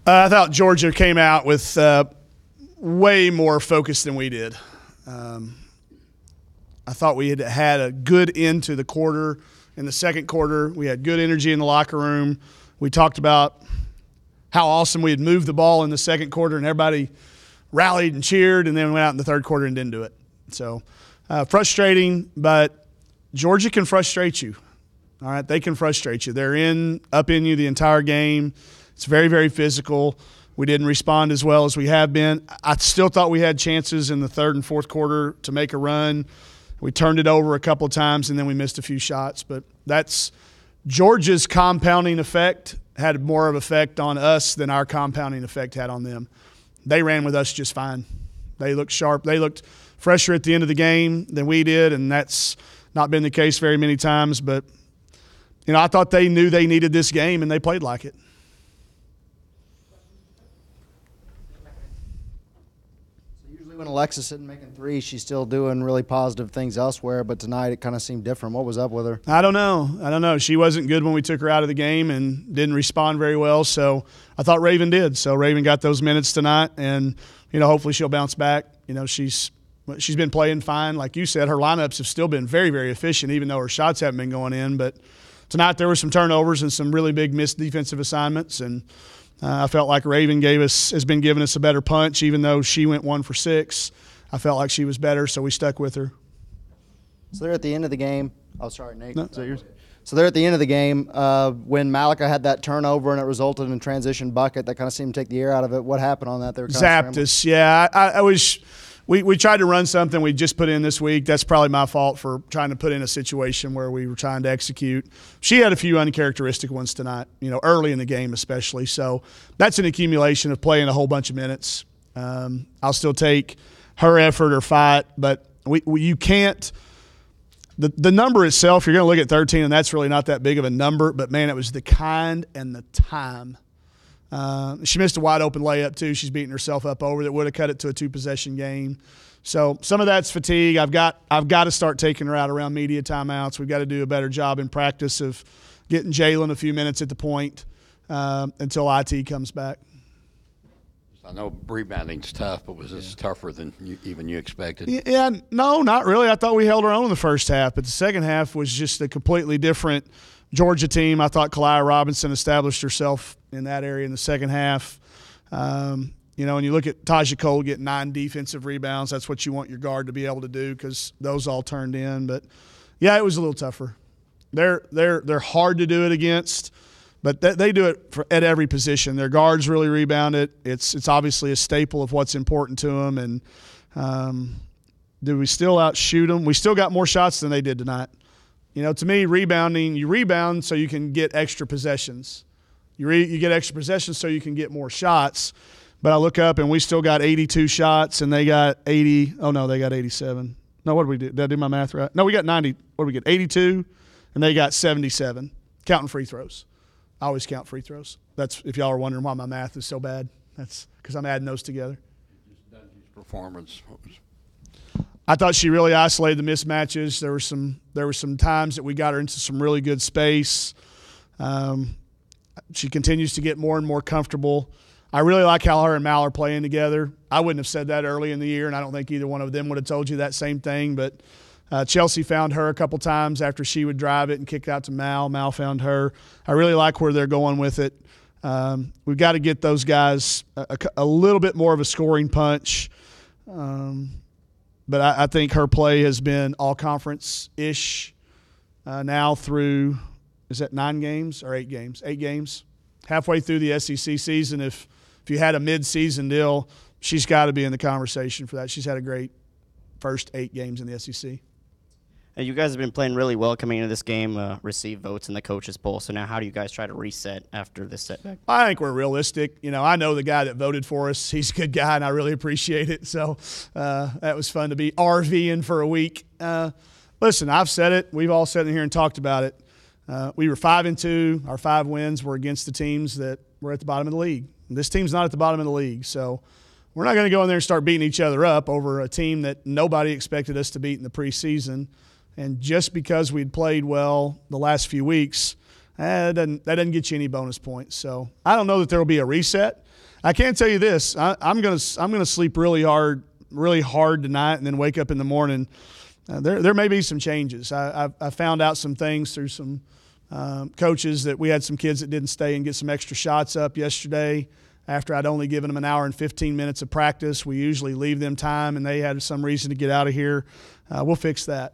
I thought Georgia came out with way more focus than we did. I thought we had a good end to the quarter. In the second quarter, we had good energy in the locker room. We talked about how awesome we had moved the ball in the second quarter, and everybody rallied and cheered, and then we went out in the third quarter and didn't do it. So frustrating, but Georgia can frustrate you. All right, they can frustrate you. They're up in you the entire game. It's very, very physical. We didn't respond as well as we have been. I still thought we had chances in the third and fourth quarter to make a run. We turned it over a couple of times, and then we missed a few shots. But that's Georgia's compounding effect had more of effect on us than our compounding effect had on them. They ran with us just fine. They looked sharp. They looked fresher at the end of the game than we did, and that's not been the case very many times. But, I thought they knew they needed this game, and they played like it. When Alexis isn't making threes, she's still doing really positive things elsewhere, but tonight it kind of seemed different. What was up with her? I don't know. She wasn't good when we took her out of the game and didn't respond very well, so I thought Raven did. So Raven got those minutes tonight, and, hopefully she'll bounce back. She's been playing fine. Like you said, her lineups have still been very, very efficient, even though her shots haven't been going in. But tonight there were some turnovers and some really big missed defensive assignments, and I felt like Raven has been giving us a better punch, even though she went 1 for 6. I felt like she was better, so we stuck with her. So they're at the end of the game. Oh, sorry, Nate. No. Is that yours? So they're at the end of the game. When Malika had that turnover and it resulted in a transition bucket, that kind of seemed to take the air out of it. What happened on that? They were zapped us. Yeah, we tried to run something we just put in this week. That's probably my fault for trying to put in a situation where we were trying to execute. She had a few uncharacteristic ones tonight, early in the game especially. So that's an accumulation of playing a whole bunch of minutes. I'll still take her effort or fight, but you can't – the number itself, you're going to look at 13, and that's really not that big of a number. But, man, it was the kind and the time. She missed a wide-open layup, too. She's beating herself up over that would have cut it to a 2-possession game. So some of that's fatigue. I've got to start taking her out around media timeouts. We've got to do a better job in practice of getting Jalen a few minutes at the point until IT comes back. I know rebounding's tough, but was this tougher than you expected? Yeah, no, not really. I thought we held our own in the first half, but the second half was just a completely different Georgia team. I thought Kalia Robinson established herself in that area in the second half. And you look at Taja Cole getting 9 defensive rebounds. That's what you want your guard to be able to do because those all turned in. But, yeah, it was a little tougher. They're hard to do it against, but they do it at every position. Their guards really rebound it. It's obviously a staple of what's important to them. And do we still outshoot them? We still got more shots than they did tonight. To me, rebounding, you rebound so you can get extra possessions. You get extra possessions so you can get more shots. But I look up, and we still got 82 shots, and they got 80. Oh, no, they got 87. No, what did we do? Did I do my math right? No, we got 90. What did we get? 82, and they got 77, counting free throws. I always count free throws. That's if y'all are wondering why my math is so bad. That's because I'm adding those together. Just performance. I thought she really isolated the mismatches. There were some times that we got her into some really good space. She continues to get more and more comfortable. I really like how her and Mal are playing together. I wouldn't have said that early in the year, and I don't think either one of them would have told you that same thing. But Chelsea found her a couple times after she would drive it and kick out to Mal. Mal found her. I really like where they're going with it. We've got to get those guys a little bit more of a scoring punch. But I think her play has been all-conference-ish now through, is that 9 games or 8 games? 8 games. Halfway through the SEC season, if you had a mid-season deal, she's got to be in the conversation for that. She's had a great first 8 games in the SEC. And you guys have been playing really well coming into this game, received votes in the coaches' poll. So now how do you guys try to reset after this setback? I think we're realistic. I know the guy that voted for us. He's a good guy, and I really appreciate it. So that was fun to be RVing for a week. Listen, I've said it. We've all sat in here and talked about it. We were 5-2. Our 5 wins were against the teams that were at the bottom of the league. This team's not at the bottom of the league. So we're not going to go in there and start beating each other up over a team that nobody expected us to beat in the preseason. And just because we'd played well the last few weeks, that doesn't get you any bonus points. So I don't know that there will be a reset. I can tell you this: I'm gonna sleep really hard tonight, and then wake up in the morning. There may be some changes. I found out some things through some coaches that we had some kids that didn't stay and get some extra shots up yesterday. After I'd only given them an hour and 15 minutes of practice, we usually leave them time, and they had some reason to get out of here. We'll fix that.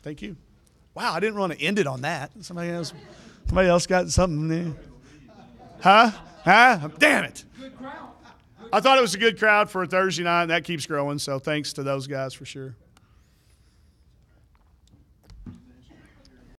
Thank you. Wow, I didn't want to end it on that. Somebody else got something there. Huh? Damn it. I thought it was a good crowd for a Thursday night, and that keeps growing, so thanks to those guys for sure.